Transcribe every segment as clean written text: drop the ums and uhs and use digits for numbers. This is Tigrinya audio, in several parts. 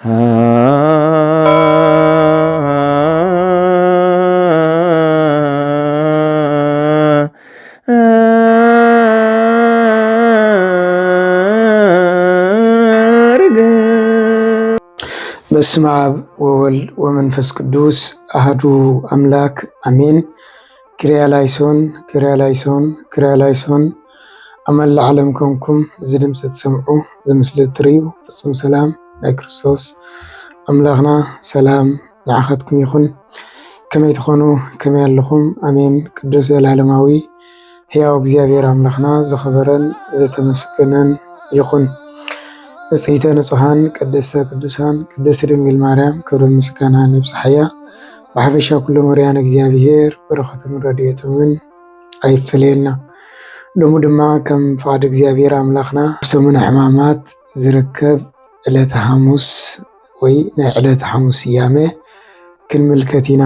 በስመ አብ ወወልድ ወመንፈስ ቅዱስ አሐዱ አምላክ አሜን። ክሪያላይሶን ክሪያላይሶን ክሪያላይሶን አመላ ዓለም ኮንኩም ዝድምፅ ትሰምዑ ዝምስሊ ትርእዩ ፍጹም ሰላም ናይ ክርስቶስ አምላኽና ሰላም ንዓኻትኩም ይኹን። ከመይ ትኾኑ ከመይ ኣለኹም? አሜን። ቅዱስ ዘላለማዊ ሕያው እግዚአብሔር አምላኽና ዘኸበረን ዘተመስገነን ይኹን። ንጽሕተ ንጹሓን ቅድስተ ቅዱሳን ቅድስት ድንግል ማርያም ክብርን ምስጋናን ይብጽሕያ። ብሓፈሻ ኩሎም ወርያን እግዚአብሔር በረኸትን ረድኤቶምን ኣይፍለየና። ሎሙ ድማ ከም ፍቓድ እግዚአብሔር አምላኽና ሰሙነ ሕማማት ዝርከብ ዕለተ ሐሙስ ወይ ናይ ዕለተ ሐሙስ ስያሜ ክንምልከት ኢና።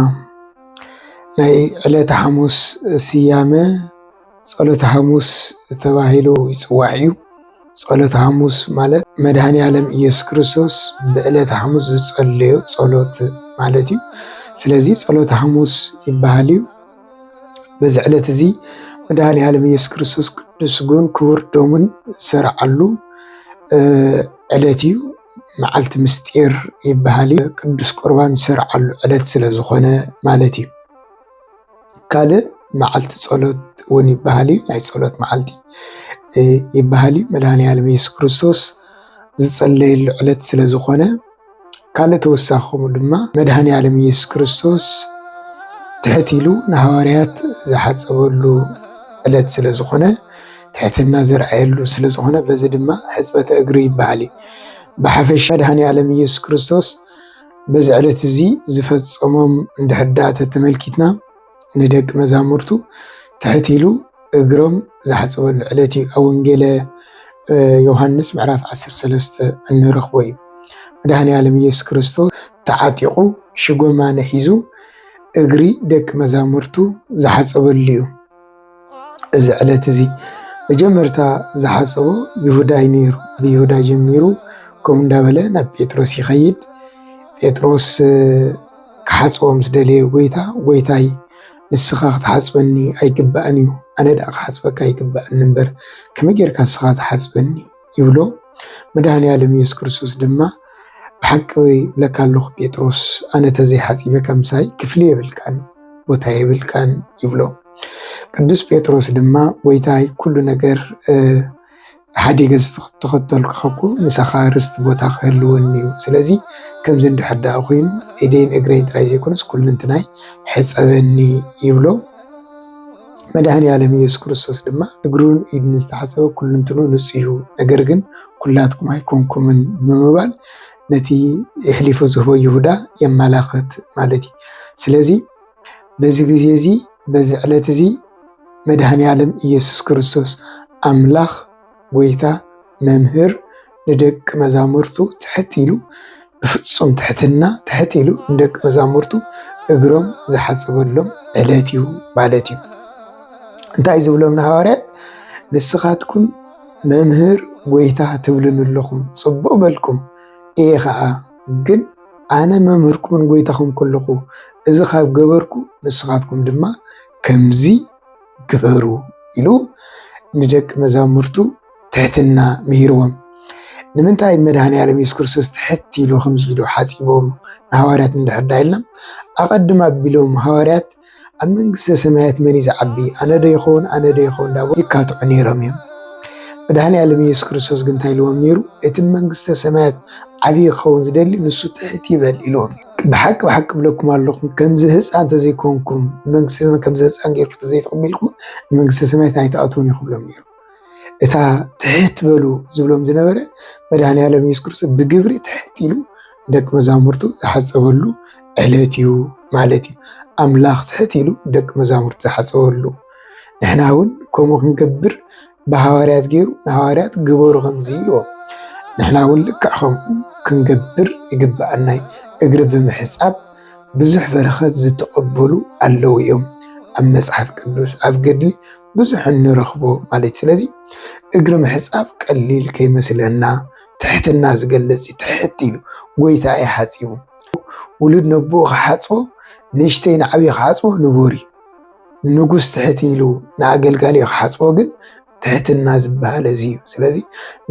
ናይ ዕለተ ሐሙስ ስያሜ ጸሎተ ሐሙስ ተባሂሉ ይጽዋዕ እዩ። ጸሎተ ሐሙስ ማለት መድኃኔ ዓለም ኢየሱስ ክርስቶስ በዕለተ ሐሙስ ዝጸለዮ ጸሎት ማለት እዩ። ስለዚ ጸሎተ ሐሙስ ይበሃል እዩ። በዚ ዕለት እዚ መድኃኔ ዓለም ኢየሱስ ክርስቶስ ቅዱስ ስጉን ክቡር ደሙን ዝሰርዓሉ ዕለት እዩ። መዓልቲ ምስጢር ይበሃል እዩ። ቅዱስ ቁርባን ዝሰርዓሉ ዕለት ስለ ዝኾነ ማለት እዩ። ካልእ መዓልቲ ጸሎት እውን ይበሃል እዩ። ናይ ጸሎት መዓልቲ ይበሃል እዩ። መድኃኔ ዓለም ኢየሱስ ክርስቶስ ዝጸለየሉ ዕለት ስለ ዝኾነ ካልእ ተወሳኺ ከምኡ ድማ መድኃኔ ዓለም ኢየሱስ ክርስቶስ ትሕት ኢሉ ንሐዋርያት ዝሓፀበሉ ዕለት ስለ ዝኾነ ትሕትና ዝረኣየሉ ስለ ዝኾነ በዚ ድማ ሕፅበተ እግሪ ይበሃል እዩ። ብሓፈሻ መድኃኔ ዓለም ኢየሱስ ክርስቶስ በዚ ዕለት እዚ ዝፈፀሞም እንድሕዳተ ተመልኪትና ንደቂ መዛሙርቱ ትሕት ኢሉ እግሮም ዝሓፀበሉ ዕለት እዩ። ኣብ ወንጌለ ዮሐንስ ምዕራፍ 13 እንረኽቦ እዩ። መድኃኔ ዓለም ኢየሱስ ክርስቶስ ተዓጢቑ ሽጎማነ ሒዙ እግሪ ደቂ መዛሙርቱ ዝሓፀበሉ እዩ። እዚ ዕለት እዚ መጀመርታ ዝሓፀቦ ይሁዳ እዩ ነይሩ። ብይሁዳ ጀሚሩ ከምኡ እንዳበለ ናብ ጴጥሮስ ይኸይድ። ጴጥሮስ ክሓፅቦ ምስ ደለየ ጎይታይ ንስኻ ክትሓፅበኒ ኣይግባእን እዩ፣ ኣነ ዳ ክሓፅበካ ይግባእኒ እምበር ከመይ ጌርካ ንስኻ ትሓፅበኒ ይብሎ። መድኃኔ ዓለም ኢየሱስ ክርስቶስ ድማ ብሓቂ ብለካ ኣለኹ ጴጥሮስ ኣነ ተዘይሓፂበካ ምሳይ ክፍሊ የብልካን ቦታ የብልካን ይብሎ። ቅዱስ ጴጥሮስ ድማ ጎይታይ ኩሉ ነገር ሓዲገ ተኸተልኩ ከኩ ንስኻ ርስቲ ቦታ ክህልወኒ እዩ። ስለዚ ከምዚ እንድሕዳእ ኮይኑ ኢደይን እግረይን ጥራይ ዘይኮነስ ኩልንትናይ ሕፀበኒ ይብሎ። መድኃኔ ዓለም ኢየሱስ ክርስቶስ ድማ እግሩን ኢዱን ዝተሓፀበ ኩልንትኑ ንጹህ እዩ፣ ነገር ግን ኩላትኩም ኣይኮንኩምን ብምባል ነቲ ሕሊፉ ዝህቦ ይሁዳ የመላኽት ማለት እዩ። ስለዚ በዚ ግዜ እዚ በዚ ዕለት እዚ መድኃኔ ዓለም ኢየሱስ ክርስቶስ ኣምላኽ ጎይታ መምህር ንደቂ መዛሙርቱ ትሕት ኢሉ ብፍጹም ትሕትና ትሕት ኢሉ ንደቂ መዛሙርቱ እግሮም ዝሓፀበሎም ዕለት እዩ ማለት እዩ። እንታይ ዝብሎም ንሐዋርያት ንስኻትኩም መምህር ጎይታ ትብሉን ኣለኹም ጽቡቕ በልኩም፣ እየ ከዓ ግን ኣነ መምህርኩምን ጎይታኹም ከለኹ እዚ ካብ ገበርኩ ንስኻትኩም ድማ ከምዚ ግበሩ ኢሉ ንደቂ መዛሙርቱ ትሕትና ምሂርዎም። ንምንታይ መድኃኔ ዓለም ኢየሱስ ክርስቶስ ትሕት ኢሉ ከምዚ ኢሉ ሓፂቦም ንሐዋርያት እንድሕዳ ኢልና ኣቐድማ ኣቢሎም ሐዋርያት ኣብ መንግስተ ሰማያት መን እዩ ዝዓቢ ኣነ ዶ ይኸውን ኣነ ዶ ይኸውን ዳቦ ይካትዑ ነይሮም እዮም። መድኃኔ ዓለም ኢየሱስ ክርስቶስ ግን እንታይ ኢልዎም ነይሩ? እቲ መንግስተ ሰማያት ዓብይ ክኸውን ዝደሊ ንሱ ትሕት ይበል ኢልዎም። ብሓቂ ብሓቂ ብለኩም ኣለኹም ከምዚ ህፃን ተዘይኮንኩም መንግስተ ሰማያት ከምዚ ህፃን ጌርኩ ተዘይተቐቢልኩም ንመንግስተ ሰማያት ኣይተኣትውን ይኽብሎም ነይሩ። እታ ትሕት በሉ ዝብሎም ዝነበረ መድኃኔ ዓለም ኢየሱስ ክርስቶስ ብግብሪ ትሕት ኢሉ ደቂ መዛሙርቱ ዝሓፀበሉ ዕለት እዩ ማለት እዩ። ኣምላኽ ትሕት ኢሉ ደቂ መዛሙርቱ ዝሓፀበሉ ንሕና እውን ከምኡ ክንገብር ብሐዋርያት ገይሩ ንሐዋርያት ግበሩ ከምዚ ኢልዎም ንሕና እውን ልክዕ ከምኡ ክንገብር ይግባአናይ። እግሪ ብምሕፃብ ብዙሕ በረኸት ዝተቐበሉ ኣለዉ እዮም ኣብ መጽሓፍ ቅዱስ ኣብ ገድሊ ብዙሕ እንረኽቦ ማለት። ስለዚ እግሪ ምሕፃብ ቀሊል ከይመስለና ትሕትና ዝገልጽ ትሕት ኢሉ ጎይታ ይሓጺቡ ውሉድ ነቦ ክሓጽቦ ንእሽተይ ንዓብዪ ክሓጽቦ ንቡር እዩ ንጉስ ትሕት ኢሉ ንኣገልጋሊ ክሓጽቦ ግን ትሕትና ዝበሃል እዚ እዩ ስለዚ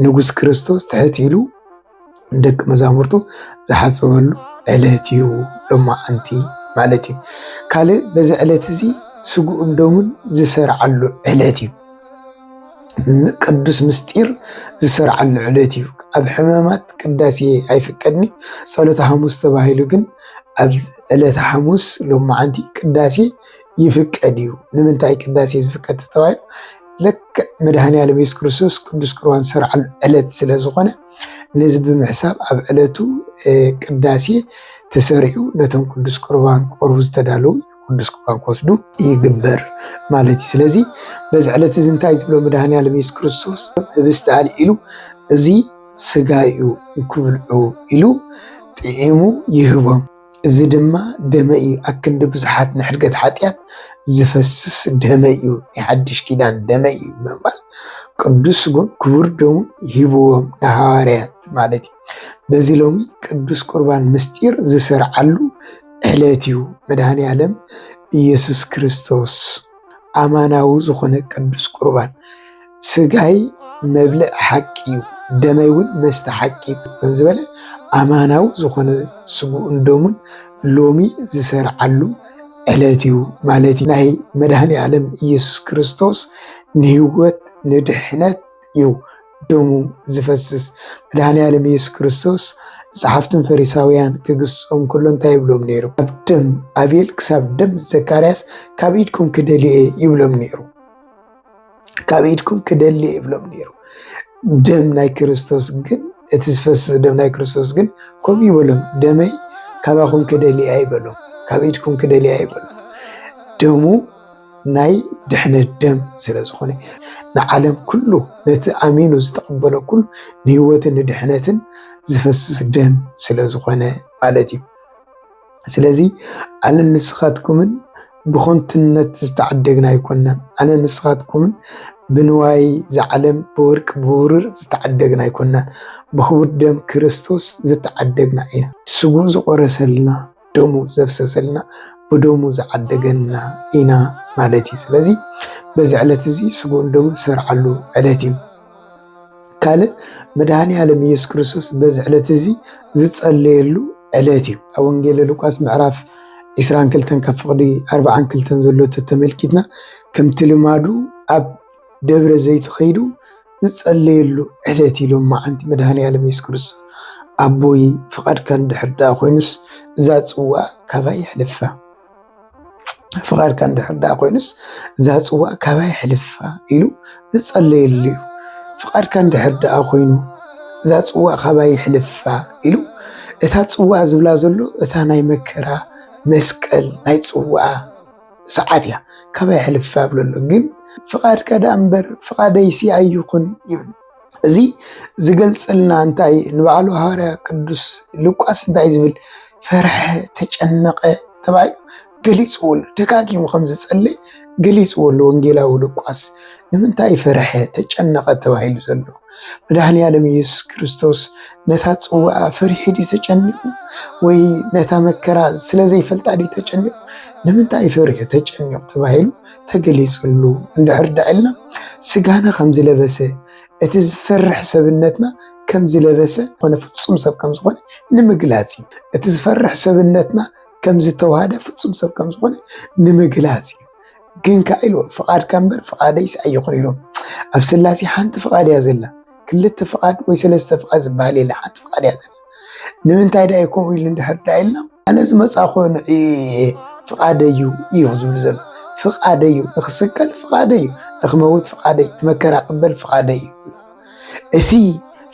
ንጉስ ክርስቶስ ትሕት ኢሉ ደቂ መዛሙርቱ ዝሓጽበሉ ዕለት እዩ ሎማዓንቲ ማለት እዩ ካልእ በዚ ዕለት እዚ ስጉኡን ደሙን ዝሰርዓሉ ዕለት እዩ ቅዱስ ምስጢር ዝሰርዓሉ ዕለት እዩ ኣብ ሕማማት ቅዳሴ ኣይፍቀድኒ ጸሎተ ሐሙስ ተባሂሉ ግን ኣብ ዕለተ ሐሙስ ሎማዓንቲ ቅዳሴ ይፍቀድ እዩ ንምንታይ ቅዳሴ ዝፍቀድ ተባሂሉ ልክዕ መድኃኔዓለም ኢየሱስ ክርስቶስ ቅዱስ ቁርባን ዝሰርዓሉ ዕለት ስለ ዝኾነ ነዚ ብምሕሳብ ኣብ ዕለቱ ቅዳሴ ተሰሪዑ ነቶም ቅዱስ ቁርባን ቆርቡ ዝተዳለዉ ቅዱስ ቁርባን ክወስዱ ይግበር ማለት እዩ ስለዚ በዚ ዕለት እዚ እንታይ ዝብሎ መድኃኔዓለም ኢየሱስ ክርስቶስ ህብስቲ ኣልዒሉ እዚ ስጋ እዩ ንክብልዑ ኢሉ ጥዒሙ ይህቦም እዚ ድማ ደመ እዩ ኣብ ክንዲ ብዙሓት ንሕድገት ሓጢአት ዝፈስስ ደመ እዩ የሓድሽ ኪዳን ደመ እዩ ብምባል ቅዱስ ስጉን ክቡር ደሙን ሂብዎም ንሃዋርያት ማለት እዩ በዚ ሎሚ ቅዱስ ቁርባን ምስጢር ዝሰርዓሉ ዕለት እዩ መድኃኔዓለም ኢየሱስ ክርስቶስ ኣማናዊ ዝኾነ ቅዱስ ቁርባን ስጋይ መብልዕ ሓቂ እዩ ደመይ እውን መስተ ሓቂ ከም ዝበለ ኣማናዊ ዝኾነ ስጉኡን ደሙን ሎሚ ዝሰርዓሉ ዕለት እዩ ማለት እዩ ናይ መድኃኔዓለም ኢየሱስ ክርስቶስ ንህይወት ንድሕነት እዩ ደሙ ዝፈስስ መድኃኔዓለም ኢየሱስ ክርስቶስ ጸሓፍትን ፈሪሳውያን ክግስጾም ከሎ እንታይ ይብሎም ነይሩ ኣብ ደም ኣቤል ክሳብ ደም ዘካርያስ ካብ ኢድኩም ክደልየ ይብሎም ነይሩ ካብ ኢድኩም ክደልየ ይብሎም ነይሩ ደም ናይ ክርስቶስ ግን እቲ ዝፈስስ ደም ናይ ክርስቶስ ግን ከምኡ ይበሎም ደመይ ካባኹም ክደልየ ይበሎም ካብ ኢድኩም ክደልየ ይበሎም ደሙ ናይ ድሕነት ደም ስለ ዝኾነ ንዓለም ኩሉ ነቲ ኣሚኑ ዝተቐበሎ ኩሉ ንህይወትን ንድሕነትን ዝፈስስ ደም ስለ ዝኾነ ማለት እዩ ስለዚ ኣነ ንስኻትኩምን ብኾንትነት ዝተዓደግና ኣይኮንናን ኣነ ንስኻትኩምን ብንዋይ ዝዓለም ብወርቅ ብውሩር ዝተዓደግና ኣይኮንናን ብኽቡር ደም ክርስቶስ ዝተዓደግና ኢና ስጉእ ዝቆረሰልና ደሙ ዘፍሰሰልና ብደሙ ዝዓደገና ኢና ማለት እዩ ስለዚ በዚ ዕለት እዚ ስጉኡን ደሙ ዝሰርዓሉ ዕለት እዩ ካልእ መድኃኔዓለም ኢየሱስ ክርስቶስ በዚ ዕለት እዚ ዝጸለየሉ ዕለት እዩ ኣብ ወንጌል ሉቃስ ምዕራፍ 22 ካብ ፍቕዲ 42 ዘሎ ተመልኪትና ከምቲ ልማዱ ኣብ ደብረ ዘይት ኸይዱ ዝጸለየሉ ዕለት እዩ ሎማዓንቲ መድኃኔዓለም ኢየሱስ ክርስቶስ ኣቦይ ፍቓድካ እንድሕር ደኣ ኮይኑስ እዛ ጽዋእ ካባይ ይሕልፋ ፍቓድካ እንድሕር ደኣ ኮይኑስ እዛ ጽዋእ ካባይ ይሕልፋ ኢሉ ዝጸለየሉ እዩ ፍቓድካ እንድሕር ደኣ ኮይኑ እዛ ጽዋእ ካባይ ይሕልፋ ኢሉ እታ ጽዋእ ዝብላ ዘሎ እታ ናይ መከራ መስቀል ናይ ጽዋእ ሰዓት እያ ካባይ ይሕልፋ ብለሎ ግን ፍቓድካ ደኣ እምበር ፍቓደይሲ ኣይኹን ይብል እዚ ዝገልጸልና እንታይ ንባዕሉ ሐዋርያ ቅዱስ ሉቃስ እንታይ ዝብል ፈርሐ ተጨነቀ ተባሂሉ ገሊጽዎ ደጋጊሙ ከም ዝጸልይ ገሊጽዎ ወንጌላዊ ሉቃስ ንምንታይ ፈርሐ ተጨነቀ ተባሂሉ ዘሎ መድኃኔዓለም ኢየሱስ ክርስቶስ ነታ ጽዋእ ፈሪሑ ዲ ተጨኒቁ ወይ ነታ መከራ ስለ ዘይፈልጣ ዲ ተጨኒቁ ንምንታይ ፈሪሑ ተጨኒቁ ተባሂሉ ተገሊጽሉ እንድሕር ዳኢልና ስጋና ከም ዝለበሰ እቲ ዝፈርሕ ሰብነትና ከም ዝለበሰ ኮነ ፍጹም ሰብ ከም ዝኾነ ንምግላጽ እቲ ዝፈርሕ ሰብነትና ከም ዝተዋሃደ ፍጹም ሰብ ከም ዝኾነ ንምግላጽ ግን ካኢሉ ፍቓድካ እምበር ፍቓደይስ ኣይኹን ኢሎም ኣብ ስላሴ ሓንቲ ፍቓድ እያ ዘላ ክልተ ፍቓድ ወይ ሰለስተ ፍቓድ ዝበሃል የለ ሓንቲ ፍቓድ እያ ዘላ ንምንታይ ዳ ከምኡ ኢሉ እንድሕር ዳኢልና ኣነ ዝመጻኹ ንዕየ ፍቓደዩ እዩ ዝብል ዘሎ ፍቓደዩ ንኽስቀል ፍቓደዩ ንኽመውት ፍቓደዩ ትመከራ ቅበል ፍቓደዩ እቲ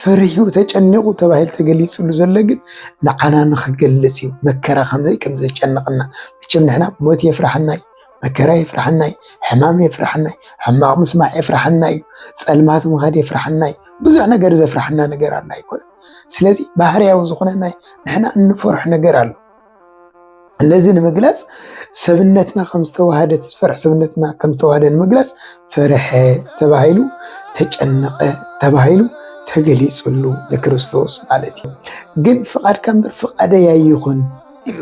ፈሪሑ ተጨኒቁ ተባሂሉ ተገሊጽሉ ዘሎ ግን ንዓና ንኽገልጽ እዩ መከራ ከም ዘጨንቕና መቸም ንሕና ሞት የፍራሕና እዩ መከራ የፍራሕና እዩ ሕማም የፍራሕና እዩ ሕማቕ ምስማዕ የፍራሕና እዩ ጸልማት ምኻድ የፍራሕና እዩ ብዙሕ ነገር ዘፍራሕና ነገር ኣላ ኣይኮነ ስለዚ ባህርያዊ ዝኾነ ንሕና እንፈርሕ ነገር ኣሎ ለዚ ንምግላጽ ሰብነትና ከም ዝተዋሃደ ዝፈርሕ ሰብነትና ከም ዝተዋሃደ ንምግላጽ ፈርሐ ተባሂሉ ተጨነቀ ተባሂሉ ተገሊጹሉ ንክርስቶስ ማለት እዩ ግን ፍቓድካ እምበር ፍቓደያ ይኹን ኢሉ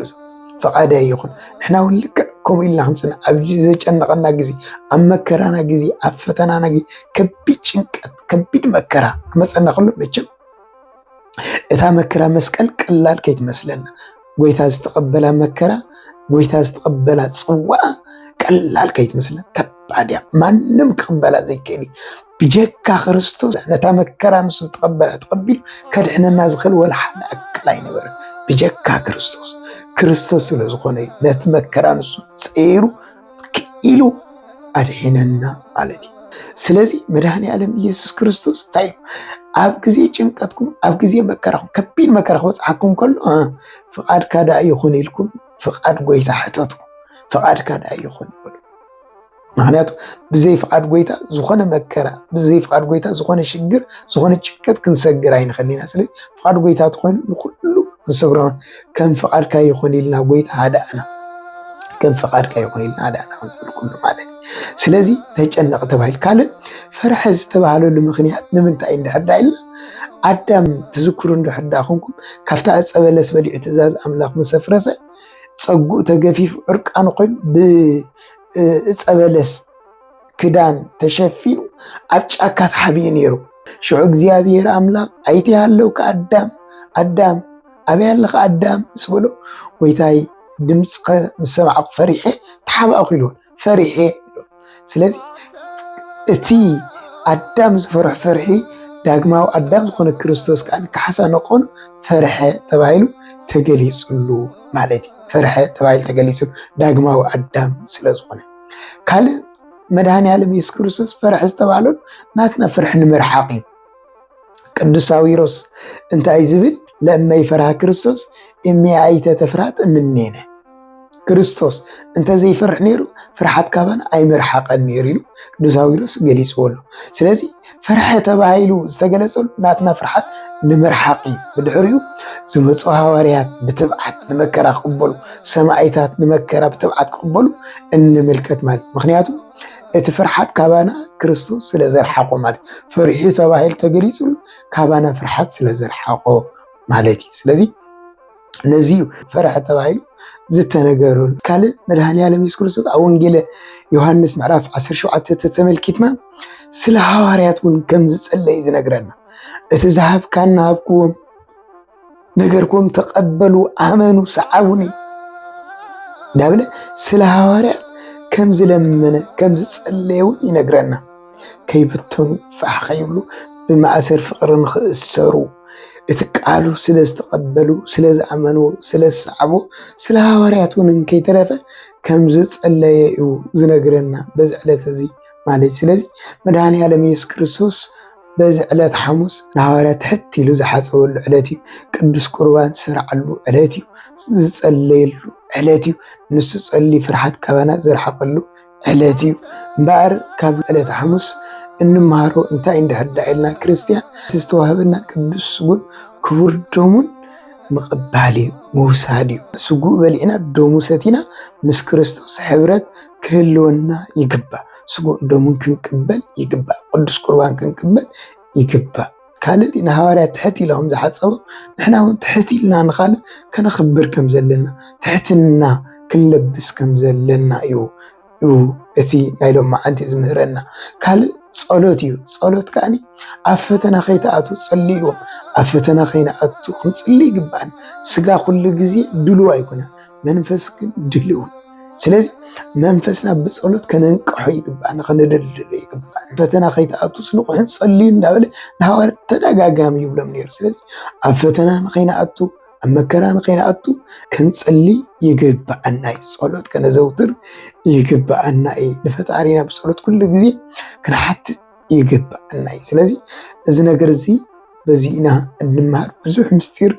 ፍቓደያ ይኹን ንሕና እውን ልክዕ ከምኡ ኢልና ክንፅንዕ ኣብዚ ዘጨነቐና ግዜ ኣብ መከራና ግዜ ኣብ ፈተናና ግዜ ከቢድ ጭንቀት ከቢድ መከራ ክመፀና ከሎ መቸም እታ መከራ መስቀል ቀላል ከይትመስለና ጎይታ ዝተቐበላ መከራ ጎይታ ዝተቐበላ ፅዋዕ ቀላል ከይትመስለና ከባድ እያ ማንም ክቕበላ ዘይክእል ብጀካ ክርስቶስ ነታ መከራ ንሱ ዝተቐበላ ተቐቢሉ ከድሕነና ዝኽእል ወላ ሓደ ኣክል ኣይነበረን ብጀካ ክርስቶስ ስለ ዝኾነ ነቲ መከራ ንሱ ፀይሩ ክኢሉ ኣድሒነና ማለት እዩ ስለዚ መድሃኒ ዓለም ኢየሱስ ክርስቶስ እንታይ ኣብ ግዜ ጭንቀትኩም ኣብ ግዜ መከራኩም ከቢድ መከራ ክበፅሓኩም ከሎ ፍቓድካ ዳ ይኹን ኢልኩም ፍቓድ ጎይታ ሕተትኩ ፍቓድካ ዳ ይኹን በሉ ምክንያቱ ብዘይ ፍቓድ ጎይታ ዝኾነ መከራ ብዘይ ፍቓድ ጎይታ ዝኾነ ሽግር ዝኾነ ጭንቀት ክንሰግር ኣይንኽእል ኢና ስለዚ ፍቓድ ጎይታ ትኾይኑ ንኩሉ ክንሰግሮ ከም ፍቓድካ ይኹን ኢልና ጎይታ ሃዳእና ከም ፍቓድካ ይኹን ኢልና ሃዳእና ክንብል ኩሉ ማለት ስለዚ ተጨነቕ ተባሂሉ ካልእ ፈርሒ ዝተባሃለሉ ምክንያት ንምንታይ እንድሕር ኢልና ኣዳም ትዝክሩ እንድሕር ኮንኩም ካብታ ዕፀ በለስ በሊዑ ትእዛዝ ኣምላኽ ምስ ኣፍረሰ ፀጉኡ ተገፊፉ ዕርቃኑ ኮይኑ ብዕፀ በለስ ክዳን ተሸፊኑ ኣብ ጫካ ተሓቢኡ ነይሩ ሽዑ እግዚኣብሔር ኣምላኽ ኣይተሃለውካ ኣዳም ኣበይ ኣለኻ ኣዳም ምስ በሎ ጎይታይ ድምፅኸ ምስ ሰማዕኩ ፈሪሐ ተሓባእኹ ኢልዎ ፈሪሐ ስለዚ እቲ ኣዳም ዝፈርሖ ፈርሒ ዳግማዊ ኣዳም ዝኾነ ክርስቶስ ከዓ ክሓሳነቆኑ ፈርሐ ተባሂሉ ተገሊጹሉ ማለት እዩ ፈርሐ ተባሂሉ ተገሊጹሉ ዳግማዊ ኣዳም ስለ ዝኾነ ካልእ መድሃኒ ዓለም ኢየሱስ ክርስቶስ ፈርሒ ዝተባሃለሉ ናትና ፍርሒ ንምርሓቕ እዩ ቅዱስ ሳዊሮስ እንታይ ዝብል ለእመ ይፈርሃ ክርስቶስ እሜ ኣይተተፍርሃት እምኔነ ክርስቶስ እንተዘይፈርሕ ነይሩ ፍርሓት ካባና ኣይምርሓቐን ነይሩ ኢሉ ቅዱስ ሳዊሮስ ገሊፅዎ ኣሎ ስለዚ ፈርሒ ተባሂሉ ዝተገለፀሉ ናትና ፍርሓት ንምርሓቕ እዩ ብድሕሪኡ ዝመፁ ሃዋርያት ብትብዓት ንመከራ ክቕበሉ ሰማዕታት ንመከራ ብትብዓት ክቕበሉ እንምልከት ማለት ምክንያቱ እቲ ፍርሓት ካባና ክርስቶስ ስለ ዘርሓቆ ማለት ፈርሒ ተባሂሉ ተገሊፅሉ ካባና ፍርሓት ስለ ዘርሓቆ ማለት እዩ ስለዚ ነዚዩ ፈርሒ ተባሂሉ ዝተነገረሉ ካልእ መድሃኒ ዓለም ኢየሱስ ክርስቶስ ኣብ ወንጌል ዮሃንስ ምዕራፍ 17 ተተመልኪትና ስለ ሃዋርያት እውን ከም ዝጸለይ ዝነግረና እቲ ዝሃብካና ሃብክዎም ነገርኩም ተቐበሉ ኣመኑ ሰዓቡኒ ዳብለ ስለ ሃዋርያት ከም ዝለመነ ከም ዝጸለየ እውን ይነግረና ከይብተኑ ፋሕ ከይብሉ ብማእሰር ፍቅሪ ንኽእሰሩ እቲ ቃሉ ስለ ዝተቐበሉ ስለ ዝኣመኑ ስለ ዝሰዓቡ ስለ ሃዋርያት እውን ከይተረፈ ከም ዝጸለየ እዩ ዝነግረና በዚ ዕለት እዚ ማለት ስለዚ መድሃኒ ዓለም ኢየሱስ ክርስቶስ በዚ ዕለት ሐሙስ ንሃዋርያት ትሕት ኢሉ ዝሓፀበሉ ዕለት እዩ ቅዱስ ቁርባን ዝሰርዓሉ ዕለት እዩ ዝጸለየሉ ዕለት እዩ ንሱ ጸሊ ፍርሓት ካባና ዘርሓቀሉ ዕለት እዩ እምበኣር ካብ ዕለት ሐሙስ እንምሃሮ እንታይ እንድሕር ኢልና ክርስቲያን ዝተዋህበና ቅዱስ ስጉእ ክቡር ደሙን ምቕባል እዩ ምውሳድ እዩ ስጉእ በሊዕና ደሙ ሰቲና ምስ ክርስቶስ ሕብረት ክህልወና ይግባእ ስጉእ ደሙን ክንቅበል ይግባእ ቅዱስ ቁርባን ክንቅበል ይግባእ ካልእ ንሃዋርያት ትሕት ኢሎም ዝሓፀቦ ንሕና እውን ትሕት ኢልና ንኻልእ ከነኽብር ከም ዘለና ትሕትና ክንለብስ ከም ዘለና እዩ እቲ ናይ ሎም መዓልቲ ዝምህረና ካልእ ጸሎት እዩ ጸሎት ከዓኒ ኣብ ፈተና ከይተኣቱ ጸሊልዎም ኣብ ፈተና ከይነኣቱ ክንጽሊ ይግባአና ስጋ ኩሉ ግዜ ድልው ኣይኮነን መንፈስ ግን ድልው ስለዚ መንፈስና ብጸሎት ከነንቅሖ ይግባአና ከነደልድሎ ይግባአና ፈተና ከይተኣቱ ስንቁሕን ጸልዩ እንዳበለ ንሃዋርያት ተደጋጋሚ ይብሎም ነይሩ ስለዚ ኣብ ፈተና ከይነኣቱ ኣብ መከራ ከይነኣቱ ክንጽሊ ይግባአና እዩ ጸሎት ከነዘውትር ይግባአና እዩ ንፈጣሪና ብጸሎት ኩሉ ግዜ ክንሓትት ይግባአና እዩ ስለዚ እዚ ነገር እዚ በዚህና እንምሃር ብዙሕ ምስጢር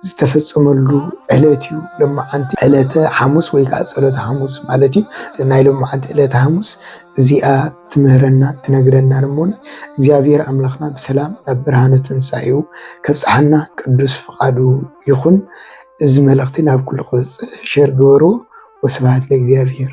ዝተፈጸመሉ ዕለት እዩ ሎማዓንቲ ዕለተ ሐሙስ ወይ ከዓ ጸሎተ ሐሙስ ማለት እዩ ናይ ሎማዓንቲ ዕለተ ሐሙስ እዚኣ ትምህረና ትነግረና እሞን እግዚአብሔር አምላኽና በሰላም ናብ ብርሃነ ትንሣኤው ከብጽሐና ቅዱስ ፍቃዱ ይኹን እዚ መልእኽቲ ናብ ኩሉ ክበጽሕ ሼር ግበሩ ወስብሐት ለእግዚአብሔር